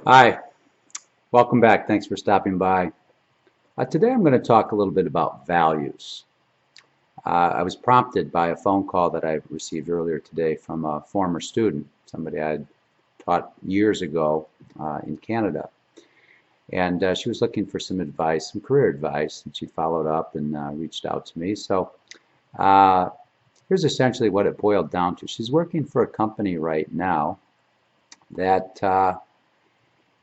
Hi, welcome back. Thanks for stopping by. Today I'm going to talk a little bit about values. I was prompted by a phone call that I received earlier today from a former student, somebody I had taught years ago in Canada. And she was looking for some advice, some career advice, and she followed up and reached out to me. So uh, here's essentially what it boiled down to. She's working for a company right now that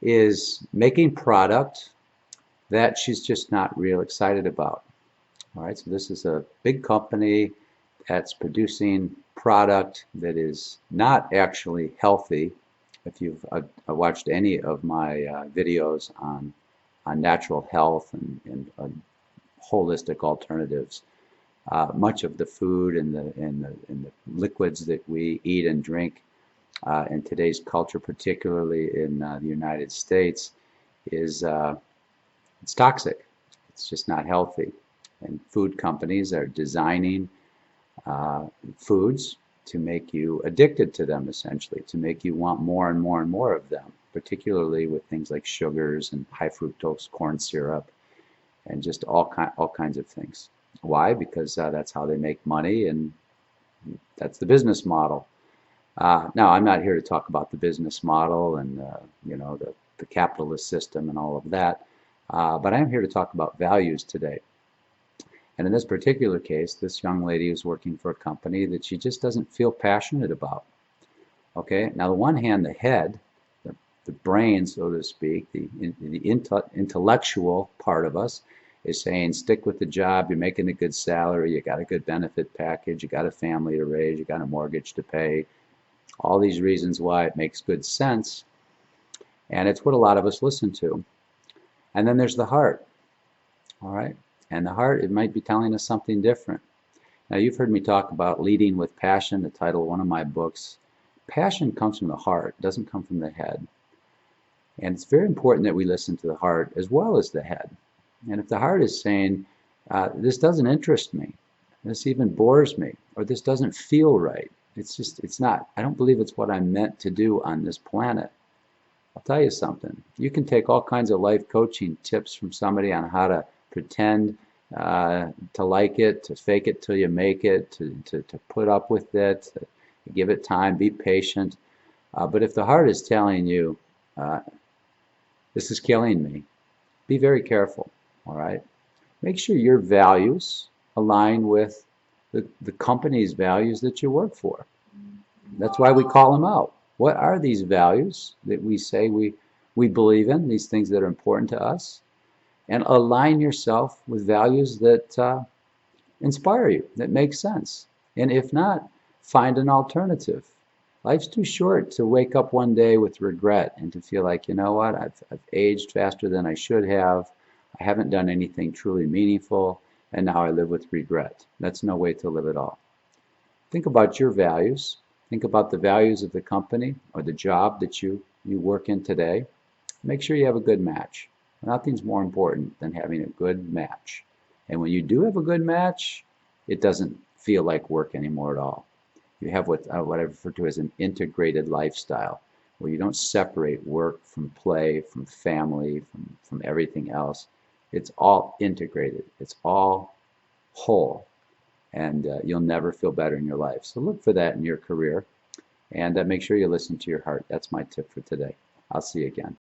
is making product that she's just not real excited about. All right, so this is a big company that's producing product that is not actually healthy. If you've watched any of my videos on natural health and holistic alternatives, much of the food and the liquids that we eat and drink in today's culture, particularly in the United States, is it's toxic. It's just not healthy. And food companies are designing foods to make you addicted to them, essentially, to make you want more and more and more of them, particularly with things like sugars and high fructose corn syrup and just all kinds of things. Why? Because that's how they make money, and that's the business model. Now, I'm not here to talk about the business model and the capitalist system and all of that, but I am here to talk about values today. And in this particular case, this young lady is working for a company that she just doesn't feel passionate about. Okay, now on the one hand, the head, the brain, so to speak, the intellectual part of us is saying, stick with the job, you're making a good salary, you got a good benefit package, you got a family to raise, you got a mortgage to pay, all these reasons why it makes good sense. And it's what a lot of us listen to. And then there's the heart, all right? And the heart, it might be telling us something different. Now, you've heard me talk about leading with passion, the title of one of my books. Passion comes from the heart, it doesn't come from the head. And it's very important that we listen to the heart as well as the head. And if the heart is saying, this doesn't interest me, this even bores me, or this doesn't feel right, it's not, I don't believe it's what I'm meant to do on this planet. I'll tell you something. You can take all kinds of life coaching tips from somebody on how to pretend to like it, to fake it till you make it, to put up with it, to give it time, be patient. But if the heart is telling you, this is killing me, be very careful, all right? Make sure your values align with the company's values that you work for. That's why we call them out. What are these values that we say we believe in, these things that are important to us? And align yourself with values that inspire you, that make sense. And if not, find an alternative. Life's too short to wake up one day with regret and to feel like, you know what, I've aged faster than I should have. I haven't done anything truly meaningful, and now I live with regret. That's no way to live at all. Think about your values. Think about the values of the company or the job that you work in today. Make sure you have a good match. Nothing's more important than having a good match. And when you do have a good match, it doesn't feel like work anymore at all. You have what I refer to as an integrated lifestyle, where you don't separate work from play, from family, from everything else. It's all integrated. It's all whole. And you'll never feel better in your life. So look for that in your career, and make sure you listen to your heart. That's my tip for today. I'll see you again.